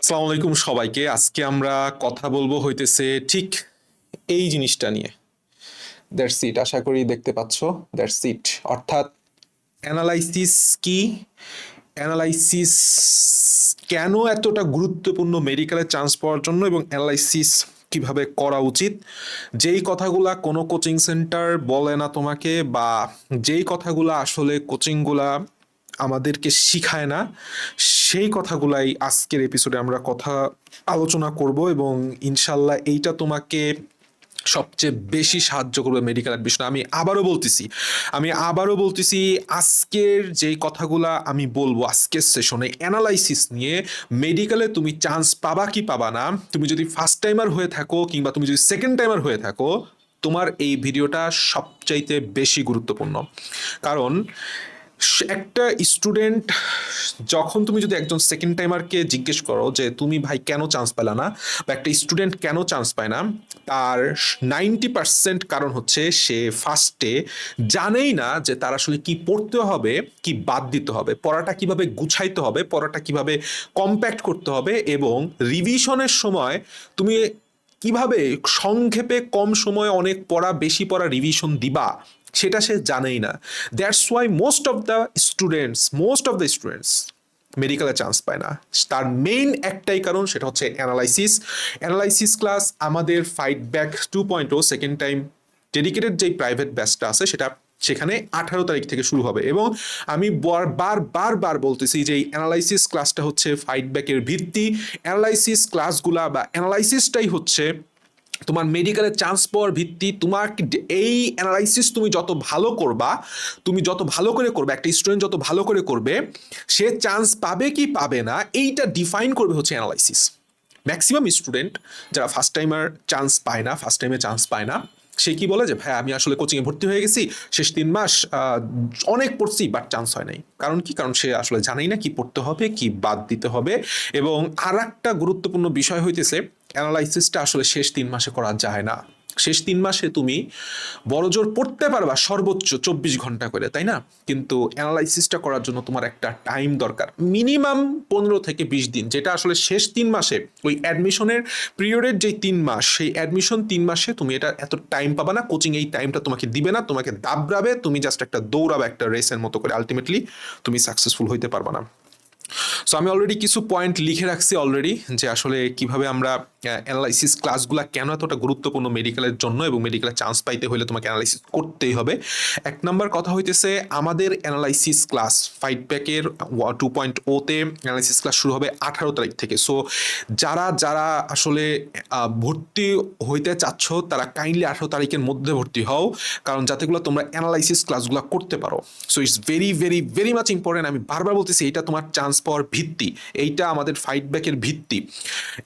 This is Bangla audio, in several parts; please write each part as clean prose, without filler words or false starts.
আসসালামু আলাইকুম সবাইকে। আজকে আমরা কথা বলবো হইতেছে ঠিক এই জিনিসটা নিয়ে। দ্যাটস ইট, আশা করি দেখতে পাচ্ছ। দ্যাটস ইট, অর্থাৎ অ্যানালাইসিস কি, অ্যানালাইসিস কেন এতটা গুরুত্বপূর্ণ মেডিকেলে চান্স পাওয়ার জন্য, এবং অ্যানালাইসিস কিভাবে করা উচিত। যেই কথাগুলা কোনো কোচিং সেন্টার বলে না তোমাকে, বা যেই কথাগুলা আসলে কোচিংগুলা আমাদেরকে শিখায় না, সেই কথাগুলাই আজকের এপিসোডে আমরা আলোচনা করব। এবং ইনশাল্লাহ এইটা তোমাকে সবচেয়ে বেশি সাহায্য করবে মেডিকেল অ্যাডমিশনে। আমি আবারও বলতেছি আজকের যেই কথাগুলা আমি বলবো আজকের সেশনে অ্যানালাইসিস নিয়ে, মেডিকেলে তুমি চান্স পাবা কি পাবা না, তুমি যদি ফার্স্ট টাইমার হয়ে থাকো কিংবা তুমি যদি সেকেন্ড টাইমার হয়ে থাকো, তোমার এই ভিডিওটা সবচাইতে বেশি গুরুত্বপূর্ণ। কারণ একটা স্টুডেন্ট, যখন তুমি যদি একজন সেকেন্ড টাইমারকে জিজ্ঞেস করো যে তুমি ভাই কেন চান্স পেলা না, বা একটা স্টুডেন্ট কেন চান্স পায় না, তার 90% কারণ হচ্ছে সে ফার্স্টে জানেই না যে তার আসলে কি পড়তে হবে, কি বাদ দিতে হবে, পড়াটা কিভাবে গুছাইতে হবে, পড়াটা কিভাবে কম্প্যাক্ট করতে হবে, এবং রিভিশনের সময় তুমি কিভাবে সংক্ষেপে কম সময়ে অনেক পড়া, বেশি পড়া রিভিশন দিবা, সেটা সে জানেই না। That's why most of the students মেডিকেলে চান্স পায় না। তার মেইন একটাই কারণ, সেটা হচ্ছে অ্যানালাইসিস ক্লাস। আমাদের fight back 2.0 second time dedicated যেই প্রাইভেট ব্যাচটা আছে, সেখানে 18 তারিখ থেকে শুরু হবে। এবং আমি বারবার বলতেছি যে এই অ্যানালাইসিস ক্লাসটা হচ্ছে ফাইট ব্যাকের ভিত্তি। অ্যানালাইসিস ক্লাসগুলা বা অ্যানালাইসিসটাই হচ্ছে তোমার মেডিকেলে চান্স পাওয়ার ভিত্তি। তোমার এই অ্যানালাইসিস তুমি যত ভালো করবা, তুমি যত ভালো করে করবে, একটা স্টুডেন্ট যত ভালো করে করবে, সে চান্স পাবে কি পাবে না এইটা ডিফাইন করবে হচ্ছে অ্যানালাইসিস। ম্যাক্সিমাম স্টুডেন্ট যারা ফার্স্ট টাইমার চান্স পায় না, ফার্স্ট টাইমে চান্স পায় না, সে কি বলে যে ভাই আমি আসলে কোচিংয়ে ভর্তি হয়ে গেছি, শেষ 3 মাস অনেক পড়ছি বাট চান্স হয় নাই। কারণ কি? কারণ সে আসলে জানেই না কি পড়তে হবে, কি বাদ দিতে হবে। এবং আর একটা গুরুত্বপূর্ণ বিষয় হইতেছে, অ্যানালাইসিসটা আসলে শেষ 3 মাসে করা যায় না। শেষ 3 মাসে তুমি বড়জোর পড়তে পারবা সর্বোচ্চ 24 ঘন্টা করে, তাই না? কিন্তু অ্যানালাইসিসটা করার জন্য তোমার একটা টাইম দরকার, মিনিমাম 15 থেকে 20 দিন, যেটা আসলে শেষ 3 মাসে ওই অ্যাডমিশনের পিরিয়ডের যে 3 মাস, সেই অ্যাডমিশন 3 মাসে তুমি এটা এত টাইম পাবা না। কোচিং এই টাইমটা তোমাকে দিবে না, তোমাকে দাবড়াবে, তুমি জাস্ট একটা দৌড়াবে একটা রেসের মতো করে, আলটিমেটলি তুমি সাকসেসফুল হইতে পারবা না। সো আমি অলরেডি কিছু পয়েন্ট লিখে রাখছি অলরেডি, যে আসলে কিভাবে আমরা অ্যানালাইসিস ক্লাসগুলো কেন এতটা গুরুত্বপূর্ণ মেডিকেলের জন্য, এবং মেডিকেলে চান্স পাইতে হলে তোমাকে অ্যানালাইসিস করতেই হবে। 1 নম্বর কথা হইতেছে, আমাদের অ্যানালাইসিস ক্লাস ফাইট ব্যাকের 2.0-তে অ্যানালাইসিস ক্লাস শুরু হবে 18 তারিখ থেকে। সো যারা যারা আসলে ভর্তি হইতে চাচ্ছ, তারা কাইন্ডলি 18 তারিখের মধ্যে ভর্তি হও, কারণ যাতেগুলো তোমরা অ্যানালাইসিস ক্লাসগুলো করতে পারো। So it's very very very much important. আমি বারবার বলতেছি এটা তোমার চান্স পাওয়ার ভিত্তি, এইটা আমাদের ফাইট ব্যাকের ভিত্তি।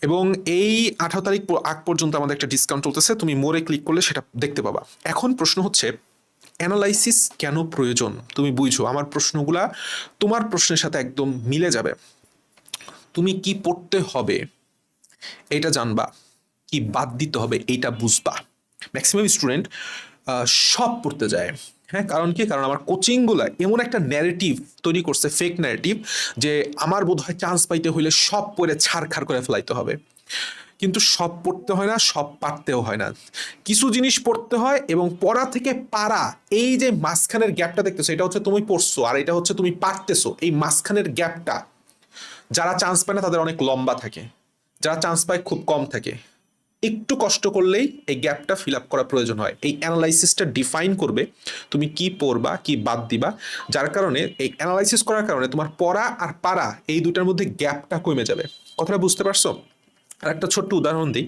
এবং এই 18 তারিখ আগ পর্যন্ত আমাদের একটা ডিসকাউন্ট চলতেছে, তুমি মোরে ক্লিক করলে সেটা দেখতে পাবা। এখন প্রশ্ন হচ্ছে অ্যানালাইসিস কেন প্রয়োজন? তুমি বুঝছো আমার প্রশ্নগুলা তোমার প্রশ্নের সাথে একদম মিলে যাবে। তুমি কি পড়তে হবে এটা জানবা, কি বাদ দিতে হবে এইটা বুঝবা। ম্যাক্সিমাম স্টুডেন্ট সব পড়তে যায়। হ্যাঁ, কারণ কি? কারণ আমার কোচিংগুলো এমন একটা ন্যারেটিভ তৈরি করছে, ফেক ন্যারেটিভ, যে আমার বোধ হয় চান্স পাইতে হইলে সব পড়ে ছাড়খাড় করে ফেলাইতে হবে। কিন্তু সব পড়তে হয় না, সব পারতেও হয় না। কিছু জিনিস পড়তে হয়, এবং পড়া থেকে পারা, এই যে মাঝখানের গ্যাপটা দেখতেছো, এটা হচ্ছে তুমি পড়ছো, আর এটা হচ্ছে তুমি পারতেছো। এই মাঝখানের গ্যাপটা যারা চান্স পায় না তাদের অনেক লম্বা থাকে, যারা চান্স পায় খুব কম থাকে। একটু কষ্ট করলেই এই গ্যাপটা ফিল আপ করা প্রয়োজন হয়। এই অ্যানালাইসিসটা ডিফাইন করবে তুমি কি পড়বা, কি বাদ দিবা, যার কারণে এই অ্যানালাইসিস করার কারণে তোমার পড়া আর পারা এই দুটার মধ্যে গ্যাপটা কমে যাবে। কথাটা বুঝতে পারছো? আর একটা ছোট্ট উদাহরণ দিই।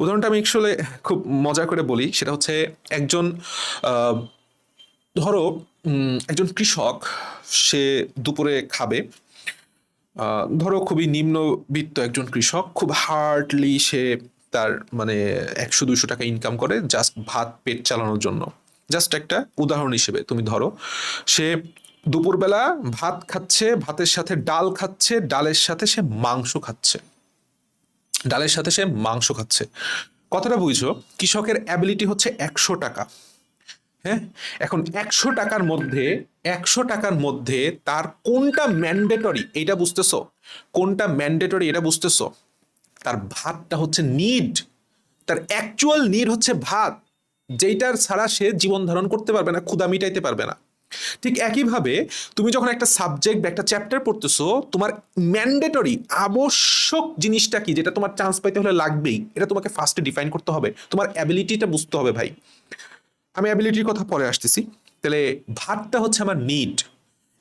উদাহরণটা আমি আসলে খুব মজা করে বলি, সেটা হচ্ছে একজন আহ, ধরো একজন কৃষক, সে দুপুরে খাবে। ধরো খুবই নিম্নবিত্ত একজন কৃষক, খুব হার্ডলি সে তার মানে 100-200 টাকা ইনকাম করে জাস্ট ভাত পেট চালানোর জন্য। জাস্ট একটা উদাহরণ হিসেবে তুমি ধরো, সে দুপুরবেলা ভাত খাচ্ছে, ভাতের সাথে ডাল খাচ্ছে, ডালের সাথে সে মাংস খাচ্ছে। কথাটা বুঝো, কৃষকের অ্যাবিলিটি হচ্ছে 100 টাকা। হ্যাঁ, এখন 100 টাকার মধ্যে তার কোনটা ম্যান্ডেটরি এটা বুঝতেছো? কোনটা ম্যান্ডেটরি এটা বুঝতেছো? তার ভাতটা হচ্ছে নিড, তার অ্যাকচুয়াল নিড হচ্ছে ভাত, যেইটার ছাড়া সে জীবন ধারণ করতে পারবে না, ক্ষুধা মিটাইতে পারবে না। ঠিক একইভাবে তুমি যখন একটা সাবজেক্ট বা একটা চ্যাপ্টার পড়তেছো, তোমার ম্যান্ডেটরি আবশ্যক জিনিসটা কি, যেটা তোমার চান্স পাইতে হলে লাগবেই, এটা তোমাকে ফার্স্টে ডিফাইন করতে হবে, তোমার অ্যাবিলিটিটা বুঝতে হবে ভাই। আমি অ্যাবিলিটির কথা পরে আসতেছি। তাহলে ভাতটা হচ্ছে আমার নিড।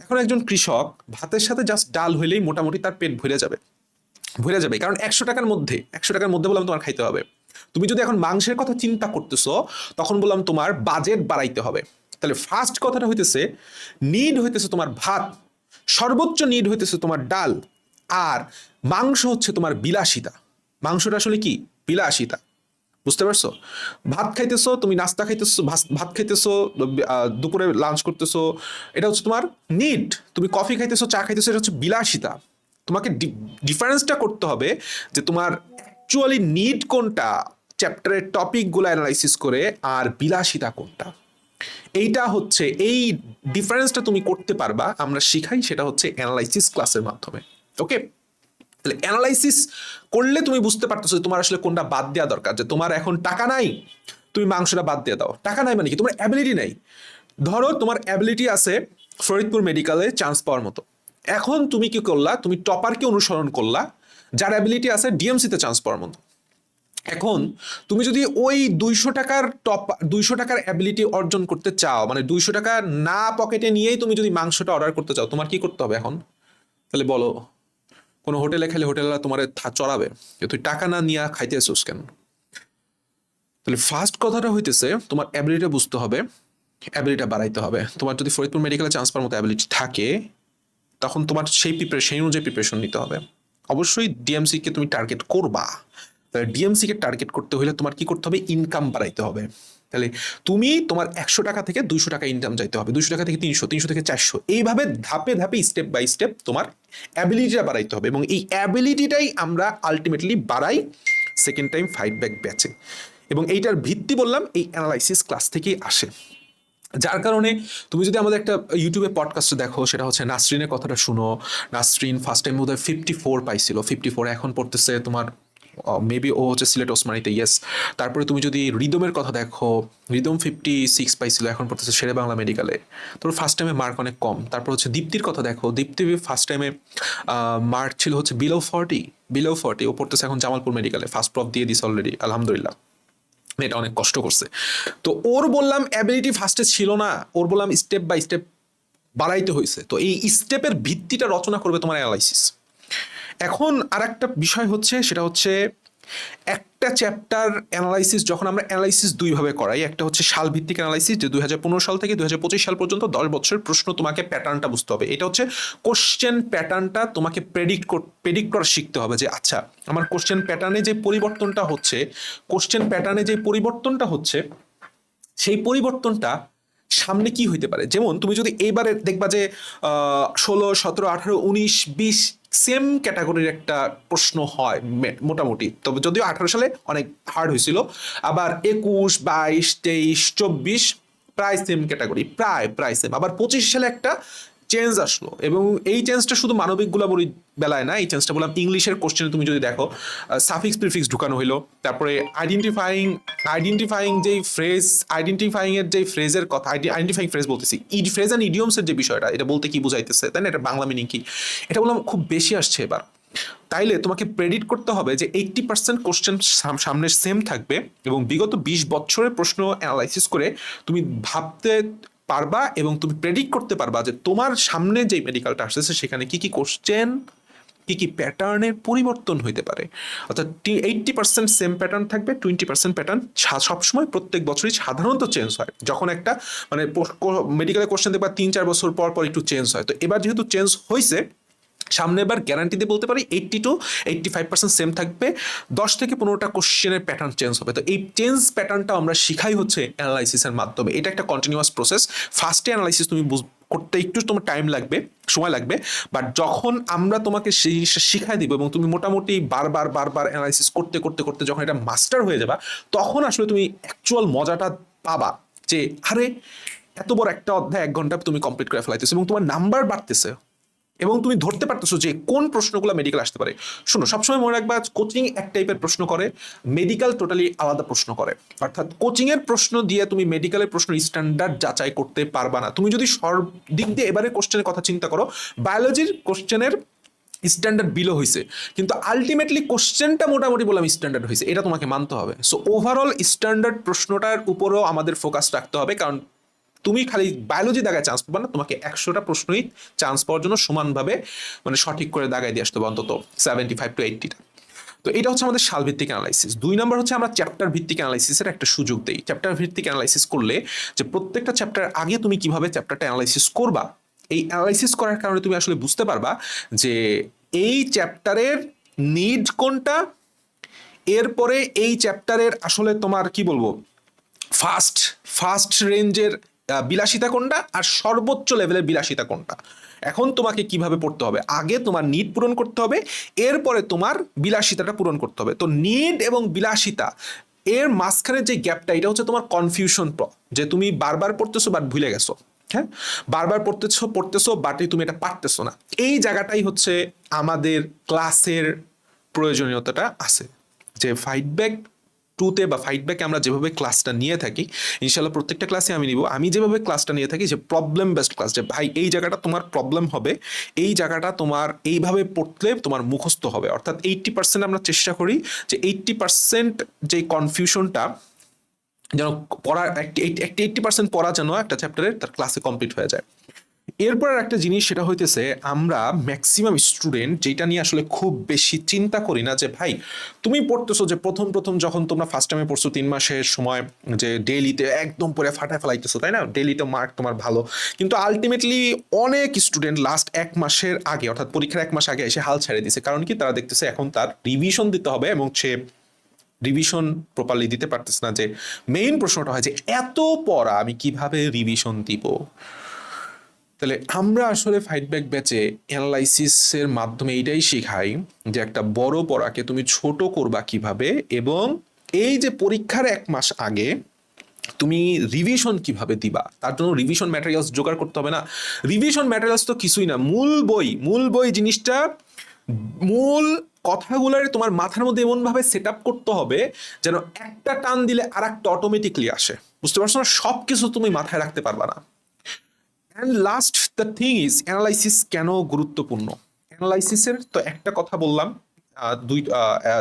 এখন একজন কৃষক ভাতের সাথে জাস্ট ডাল হইলেই মোটামুটি তার পেট ভরে যাবে, ভরে যাবে, কারণ 100 টাকার মধ্যে বললাম তোমার খাইতে হবে। তুমি যদি এখন মাংসের কথা চিন্তা করতেছো, তখন বললাম তোমার বাজেট বাড়াইতে হবে। তাহলে ফার্স্ট কথাটা হইতেছে নিড হইতেছে তোমার ভাত, সর্বোচ্চ নিড হইতেছে তোমার ডাল, আর মাংস হচ্ছে তোমার বিলাসিতা। মাংসটা আসলে কি? বিলাসিতা। বুঝতে পারছো? ভাত খাইতেছো, তুমি নাস্তা খাইতেছো, ভাত খাইতেছো, দুপুরে লাঞ্চ করতেছো, এটা হচ্ছে তোমার নিড। তুমি কফি খাইতেছো, চা খাইতেছো, এটা হচ্ছে বিলাসিতা। তোমাকে ডিফারেন্সটা করতে হবে যে তোমার অ্যাকচুয়ালি নিড কোনটা, চ্যাপ্টারের টপিকগুলো অ্যানালাইসিস করে, আর বিলাসিতা কোনটা। এইটা হচ্ছে, এই ডিফারেন্সটা তুমি করতে পারবা, আমরা শিখাই, সেটা হচ্ছে অ্যানালাইসিস ক্লাসের মাধ্যমে। ওকে? তাহলে অ্যানালাইসিস করলে তুমি বুঝতে পারতেছো যে তোমার আসলে কোনটা বাদ দেওয়া দরকার। যে তোমার এখন টাকা নাই, তুমি মাংসটা বাদ দিয়ে দাও। টাকা নাই মানে কি? তোমার অ্যাবিলিটি নাই। ধরো তোমার অ্যাবিলিটি আছে ফরিদপুর মেডিকেলে চান্স পাওয়ার মতো, এখন তুমি কি করলা? তুমি টপারকে অনুসরণ করলা, যার অ্যাবিলিটি আছে ডিএমসিতে চান্স পাওয়ার মতো। এখন তুমি যদি ওই 200 টাকার 200 টাকার অ্যাবিলিটি অর্জন করতে চাও, মানে 200 টাকা না পকেটে নিয়েই তুমি যদি মাংসটা অর্ডার করতে চাও, তোমার কি করতে হবে এখন? তাহলে বলো, কোনো হোটেলে খেলে হোটেলরা তোমার চড়াবে যে তুই টাকা না নিয়ে খাইতে আসছিস কেন? তাহলে ফার্স্ট কথাটা হইতেছে তোমার অ্যাবিলিটিটা বুঝতে হবে, অ্যাবিলিটিটা বাড়াইতে হবে। তোমার যদি ফরিদপুর মেডিকেলে চান্স পাওয়ার মতো অ্যাবিলিটি থাকে, তখন তোমার সেই অনুযায়ী প্রিপারেশন নিতে হবে। অবশ্যই ডিএমসি কে তুমি টার্গেট করবা। তাহলে ডিএমসি কে টার্গেট করতে হলে তোমার কি করতে হবে? ইনকাম বাড়াইতে হবে। তাহলে তুমি তোমার 100 টাকা থেকে 200 টাকা ইনকাম যাইতে হবে, 200 টাকা থেকে 300, 300 থেকে 400, এইভাবে ধাপে ধাপে স্টেপ বাই স্টেপ তোমার অ্যাবিলিটিটা বাড়াইতে হবে। এবং এই অ্যাবিলিটিটাই আমরা আলটিমেটলি বাড়াই সেকেন্ড টাইম ফাইট ব্যাক ব্যাচে। এবং এইটার ভিত্তি বললাম এই অ্যানালাইসিস ক্লাস থেকেই আসে। যার কারণে তুমি যদি আমাদের একটা ইউটিউবে পডকাস্ট দেখো, সেটা হচ্ছে নাসরিনের কথাটা শুনো। নাসরিন ফার্স্ট টাইম বোধহয় 54 পাইছিল, 54, এখন পড়তেছে তোমার মেবি ও হচ্ছে সিলেট ওসমানীতে, ইয়েস। তারপরে তুমি যদি রিদমের কথা দেখো, রিদম 56 পাইছিল, এখন পড়তেছে শেরে বাংলা মেডিকেলে। তোর ফার্স্ট টাইমে মার্ক অনেক কম। তারপর হচ্ছে দীপ্তির কথা দেখো, দীপ্তি ফার্স্ট টাইমে মার্ক ছিল হচ্ছে বিলো 40, ও পড়তেছে এখন জামালপুর মেডিকেলে, ফার্স্ট প্রফ দিয়ে দিস অলরেডি, আলহামদুলিল্লাহ। এটা অনেক কষ্ট করছে। তো ওর বললাম অ্যাবিলিটি ফার্স্টে ছিল না, ওর বললাম স্টেপ বাই স্টেপ বাড়াইতে হয়েছে। তো এই স্টেপের ভিত্তিটা রচনা করবে তোমার অ্যানালাইসিস। এখন আর একটা বিষয় হচ্ছে, সেটা হচ্ছে একটা চ্যাপ্টার অ্যানালাইসিস যখন আমরা অ্যানালাইসিস দুইভাবে করাই, একটা হচ্ছে সাল ভিত্তিক অ্যানালাইসিস, যে 2015 সাল থেকে 2025 সাল পর্যন্ত 10 বছরের প্রশ্ন, তোমাকে প্যাটার্নটা বুঝতে হবে। এটা হচ্ছে কোশ্চেন প্যাটার্নটা তোমাকে প্রেডিক্ট করা শিখতে হবে, যে আচ্ছা আমার কোশ্চেন প্যাটার্নে যে পরিবর্তনটা হচ্ছে সেই পরিবর্তনটা সামনে কি হইতে পারে। যেমন তুমি যদি এইবারে দেখবা যে 16, 17, 18, 19, 20 সেম ক্যাটাগরির একটা প্রশ্ন হয় মোটামুটি, তবে যদিও 18 সালে অনেক হার্ড হয়েছিল, আবার 21, 22, 23, 24 প্রায় সেম ক্যাটাগরি, প্রায় সেম। আবার 25 সালে একটা চেঞ্জ আসলো, এবং এই চেঞ্জটা শুধু মানবিক গুলাবলীর বেলায় না, এই চেঞ্জটা বললাম ইংলিশের কোশ্চেনে তুমি যদি দেখো, সাফিক্স প্রিফিক্স ঢুকানো হইলো। তারপরে আইডেন্টিফাইং এর যে ফ্রেজের কথা, আইডেন্টিফাইং ফ্রেজ বলতেছি, ফ্রেজ অ্যান্ড ইডিয়মসের যে বিষয়টা, এটা বলতে কি বুঝাইতেছে, তাই না, এটা বাংলা মিনিং কি, এটা বললাম খুব বেশি আসছে এবার। তাইলে তোমাকে প্রেডিক্ট করতে হবে যে 80% কোশ্চেন সামনে সেম থাকবে, এবং বিগত 20 বছরের প্রশ্ন অ্যানালাইসিস করে তুমি ভাবতে পারবা এবং তুমি প্রেডিক্ট করতে পারবা যে তোমার সামনে যে মেডিকেলটা আসতেছে সেখানে কি কি কোশ্চেন, কি কি প্যাটার্নের পরিবর্তন হইতে পারে। অর্থাৎ 80% সেম প্যাটার্ন থাকবে, 20% প্যাটার্ন সবসময় প্রত্যেক বছরই সাধারণত চেঞ্জ হয়। যখন একটা মানে মেডিকেলের কোশ্চেন দেখবা 3-4 বছর পর পর একটু চেঞ্জ হয়, তো এবার যেহেতু চেঞ্জ হয়েছে, সামনে এবার গ্যারান্টি দিয়ে বলতে পারি 80 to 85% সেম থাকবে, 10 থেকে 15টা কোশ্চেনের প্যাটার্ন চেঞ্জ হবে। তো এই চেঞ্জ প্যাটার্নটা আমরা শিখাই হচ্ছে অ্যানালাইসিসের মাধ্যমে। এটা একটা কন্টিনিউয়াস প্রসেস। ফার্স্টে অ্যানালাইসিস তুমি করতে একটু তোমার সময় লাগবে, বাট যখন আমরা তোমাকে সেই শিখাই দিব এবং তুমি মোটামুটি বারবার অ্যানালাইসিস করতে করতে করতে যখন এটা মাস্টার হয়ে যাবা, তখন আসলে তুমি অ্যাকচুয়াল মজাটা পাবা, যে আরে এত বড় একটা অধ্যায় 1 ঘন্টা তুমি কমপ্লিট করে ফেলাইতেছো এবং তোমার নাম্বার বাড়তেছে। এবং তুমি ধরতে পারতেছো যে কোন প্রশ্নগুলো মেডিকেল আসতে পারে। শোনো, সবসময় মনে রাখবা, কোচিং এক টাইপের প্রশ্ন করে, মেডিকেল টোটালি আলাদা প্রশ্ন করে। অর্থাৎ কোচিং এর প্রশ্ন দিয়ে তুমি মেডিকেলের প্রশ্ন স্ট্যান্ডার্ড যাচাই করতে পারবা না। তুমি যদি সব দিক দিয়ে এবারে কোশ্চেনের কথা চিন্তা করো, বায়োলজির কোশ্চেনের স্ট্যান্ডার্ড বিলো হয়েছে, কিন্তু আলটিমেটলি কোশ্চেনটা মোটামুটি বললাম স্ট্যান্ডার্ড হয়েছে, এটা তোমাকে মানতে হবে। সো ওভারঅল স্ট্যান্ডার্ড প্রশ্নটার উপরেও আমাদের ফোকাস রাখতে হবে, কারণ তুমি খালি বায়োলজি দাগায় চান্স পাবা না, তোমাকে 100টা প্রশ্নই চান্স পাওয়ার জন্য সমানভাবে মানে সঠিক করে দাগায় দিয়ে আসতে হবে অন্তত 75 to 80টা। তো এটা হচ্ছে আমাদের সালভিত্তিক অ্যানালাইসিস। 2 নম্বর হচ্ছে আমরা চ্যাপ্টার ভিত্তিক অ্যানালাইসিসের একটা সুযোগ দেই। চ্যাপ্টার ভিত্তিক অ্যানালাইসিস করলে যে প্রত্যেকটা চ্যাপ্টার আগে তুমি কিভাবে চ্যাপ্টারটা অ্যানালাইসিস করবা, এই অ্যানালাইসিস করার কারণে তুমি আসলে বুঝতে পারবা যে এই চ্যাপ্টারের নিড কোনটা, এরপরে এই চ্যাপ্টারের আসলে তোমার কি বলবো ফার্স্ট ফার্স্ট রেঞ্জের বিলাসিতা কোনটা আর সর্বোচ্চ লেভেলের বিলাসিতা কোনটা। এখন তোমাকে কিভাবে পড়তে হবে, আগে তোমার নিড পূরণ করতে হবে, এরপরে তোমার বিলাসিতাটা পূরণ করতে হবে। তো নিড এবং বিলাসিতা এর মাঝখানে যে গ্যাপটা, এটা হচ্ছে তোমার কনফিউশন, যে তুমি বারবার পড়তেছো বাট ভুলে গেছো। হ্যাঁ, বারবার পড়তেছো বাট তুমি এটা পারতেছো না। এই জায়গাটাই হচ্ছে আমাদের ক্লাসের প্রয়োজনীয়তাটা আছে। যে ফাইডব্যাক টুতে বা ফাইডব্যাকে আমরা যেভাবে ক্লাসটা নিয়ে থাকি, ইনশাল্লাহ প্রত্যেকটা ক্লাসে আমি নিব, আমি যেভাবে ক্লাসটা নিয়ে থাকি যে প্রবলেম বেসড ক্লাস, যে ভাই এই জায়গাটা তোমার প্রবলেম হবে, এই জায়গাটা তোমার এইভাবে পড়লে তোমার মুখস্থ হবে। অর্থাৎ 80% আমরা চেষ্টা করি যে 80% যে কনফিউশনটা যেন পড়ার 80% পড়া যেন একটা চ্যাপ্টারে তার ক্লাসে কমপ্লিট হয়ে যায়। এরপর একটা জিনিস সেটা হইতেছে, আমরা ম্যাক্সিমাম স্টুডেন্ট যেটা নিয়ে আসলে খুব বেশি চিন্তা করি না, যে ভাই তুমি পড়তেছো যে প্রথম প্রথম যখন তোমরা ফার্স্ট টাইমে পড়ছো 3 মাসের সময়, যে ডেইলিতে একদম পড়ে ফাটায় ফেলাইতেছো, তাই না, ডেইলিতে মার্ক তোমার ভালো, কিন্তু আলটিমেটলি অনেক স্টুডেন্ট লাস্ট 1 মাসের আগে, অর্থাৎ পরীক্ষার 1 মাস আগে এসে হাল ছেড়ে দিছে। কারণ কি, তারা দেখতেছে এখন তার রিভিশন দিতে হবে এবং সে রিভিশন প্রপারলি দিতে পারতেছে না। যে মেইন প্রশ্নটা হয় যে এত পড়া আমি কিভাবে রিভিশন দিব। তাহলে আমরা আসলে ফাইডব্যাক ব্যাচে অ্যানালাইসিসের মাধ্যমে এইটাই শেখাই যে একটা বড় পড়াকে তুমি ছোট করবা কিভাবে, এবং এই যে পরীক্ষার 1 মাস আগে তুমি রিভিশন কিভাবে দিবা, তার জন্য রিভিশন ম্যাটেরিয়ালস জোগাড় করতে হবে না। রিভিশন ম্যাটেরিয়ালস তো কিছুই না, মূল বই জিনিসটা, মূল কথাগুলোর তোমার মাথার মধ্যে এমনভাবে সেট আপ করতে হবে যেন একটা টান দিলে আর একটা অটোমেটিকলি আসে। বুঝতে পারছো না, সব কিছু তুমি মাথায় রাখতে পারবা না। And last the thing is, analysis কেন গুরুত্বপূর্ণ। অ্যানালাইসিসের তো একটা কথা বললাম,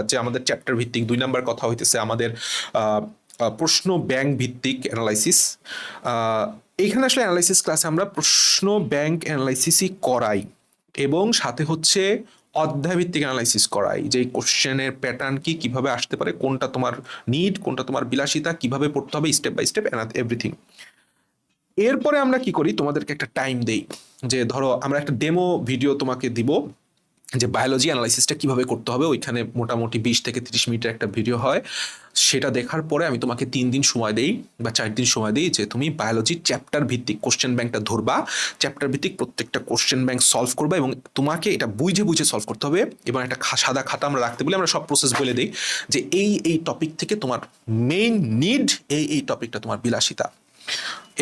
যে আমাদের চ্যাপ্টার ভিত্তিক। 2 নাম্বার কথা হইতেছে আমাদের প্রশ্ন ব্যাংক ভিত্তিক অ্যানালাইসিস। এইখানে আসলে অ্যানালাইসিস ক্লাসে আমরা প্রশ্ন ব্যাংক অ্যানালাইসিসই করাই, এবং সাথে হচ্ছে অধ্যায় ভিত্তিক অ্যানালাইসিস করাই, যে কোশ্চেনের প্যাটার্ন কি, কিভাবে আসতে পারে, কোনটা তোমার নিড, কোনটা তোমার বিলাসিতা, কিভাবে পড়তে হবে স্টেপ বাই স্টেপ, এভরিথিং। এরপরে আমরা কি করি, তোমাদেরকে একটা টাইম দেই, যে ধরো আমরা একটা ডেমো ভিডিও তোমাকে দিব যে বায়োলজি অ্যানালাইসিসটা কিভাবে করতে হবে। ওইখানে মোটামুটি 20 থেকে 30 মিনিটের একটা ভিডিও হয়। সেটা দেখার পরে আমি তোমাকে 3 দিন সময় দেই বা 4 দিন সময় দিই, যে তুমি বায়োলজির চ্যাপ্টার ভিত্তিক কোশ্চেন ব্যাংকটা ধরবা, চ্যাপ্টার ভিত্তিক প্রত্যেকটা কোশ্চেন ব্যাংক সলভ করবা, এবং তোমাকে এটা বুঝে বুঝে সলভ করতে হবে। এবং একটা সাদা খাতা আমরা রাখতে বলি, আমরা সব প্রসেস বলে দিই যে এই টপিক থেকে তোমার মেইন নিড, এই টপিকটা তোমার বিলাসিতা।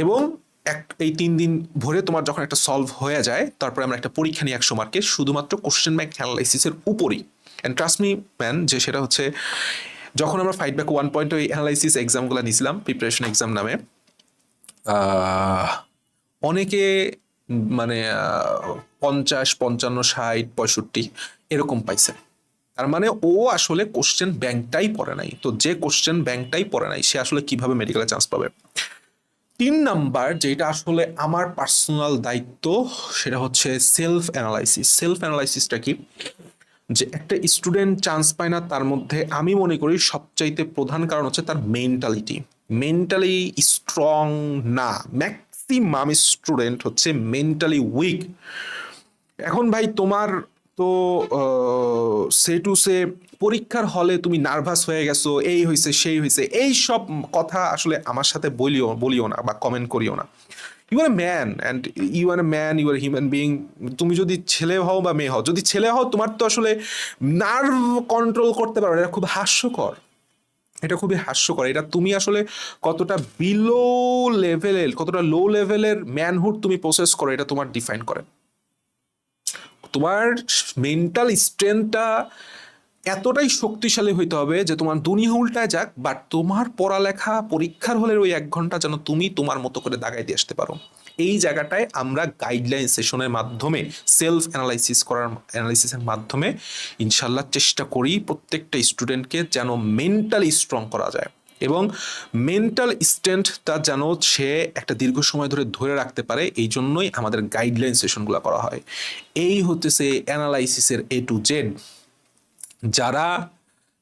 এবং এই 3 দিন ভরে তোমার যখন একটা সলভ হয়ে যায়, তারপরে আমরা একটা পরীক্ষা নিই 100 মার্কের, শুধুমাত্র কোশ্চেন ব্যাংক অ্যানালাইসিসের উপরই। অ্যান্ড ট্রাস্ট মি ম্যান, যে সেটা হচ্ছে যখন আমরা ফাইডব্যাক 1 পয়েন্ট ওই অ্যানালাইসিস এক্সামগুলো নিয়েছিলাম, প্রিপারেশন এক্সাম নামে, অনেকে মানে 50, 55, 60, 65 এরকম পাইছে। তার মানে ও আসলে কোশ্চেন ব্যাংকটাই পড়ে নাই। তো যে কোশ্চেন ব্যাংকটাই পড়ে নাই, সে আসলে কিভাবে মেডিকেলে চান্স পাবে। 3 নাম্বার যেটা আসলে আমার পার্সোনাল দায়িত্ব, সেটা হচ্ছে সেলফ অ্যানালাইসিস। সেলফ অ্যানালাইসিসটা কি, যে একটা স্টুডেন্ট চান্স পায় না, তার মধ্যে আমি মনে করি সবচাইতে প্রধান কারণ হচ্ছে তার মেন্টালি স্ট্রং না। ম্যাক্সিমাম স্টুডেন্ট হচ্ছে মেন্টালি উইক। এখন ভাই তোমার তো সে টু সে পরীক্ষার হলে তুমি নার্ভাস হয়ে গেছো, এই হয়েছে সেই হয়েছে, এই সব কথা আসলে আমার সাথে বলিও না বা কমেন্ট করিও না। You are a man, and you are a man, you are human being. তুমি যদি ছেলে হও বা মেয়ে হও, যদি ছেলে হও তোমার তো আসলে নার্ভ কন্ট্রোল করতে পারো, এটা খুব হাস্যকর, এটা খুবই হাস্যকর। এটা তুমি আসলে কতটা লো লেভেলের ম্যানহুড তুমি প্রসেস করো, এটা তোমার ডিফাইন করে। তোমার মেন্টাল স্ট্রেংথটা এতটাই শক্তিশালী হইতে হবে যে তোমার দুনিয়া উল্টায় যাক, বাট তোমার পড়ালেখা পরীক্ষার হলে ওই 1 ঘন্টা যেন তুমি তোমার মতো করে দাগাই দিয়ে আসতে পারো। এই জায়গাটায় আমরা গাইডলাইন সেশনের মাধ্যমে, সেলফ অ্যানালাইসিসের মাধ্যমে ইনশাল্লাহ চেষ্টা করি প্রত্যেকটা স্টুডেন্টকে যেন মেন্টালি স্ট্রং করা যায়, এবং মেন্টাল স্ট্রেংথটা যেন সে একটা দীর্ঘ সময় ধরে রাখতে পারে। এই জন্যই আমাদের গাইডলাইন সেশনগুলো করা হয়। এই হতেছে অ্যানালাইসিসের A to Z। যারা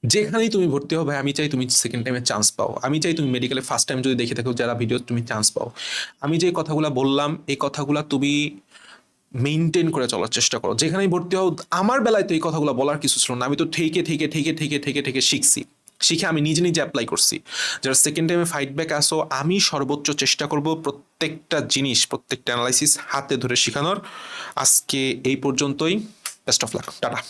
যেখানেই তুমি ভর্তি হও ভাই, আমি চাই তুমি সেকেন্ড টাইমে চান্স পাও, আমি চাই তুমি মেডিকেলে ফার্স্ট টাইম যদি দেখে থাকো যারা ভিডিও, তুমি চান্স পাও। আমি যে কথাগুলো বললাম এই কথাগুলো তুমি মেনটেন করে চলার চেষ্টা করো যেখানেই ভর্তি হও। আমার বেলায় তো এই কথাগুলো বলার কিছু ছিল না, আমি তো থেকে শিখছি, শিখে আমি নিজে নিজে অ্যাপ্লাই করছি। যারা সেকেন্ড টাইমে ফাইট ব্যাক আসো, আমি সর্বোচ্চ চেষ্টা করব প্রত্যেকটা জিনিস, প্রত্যেকটা অ্যানালাইসিস হাতে ধরে শেখানোর। আজকে এই পর্যন্তই। Best of luck, tata.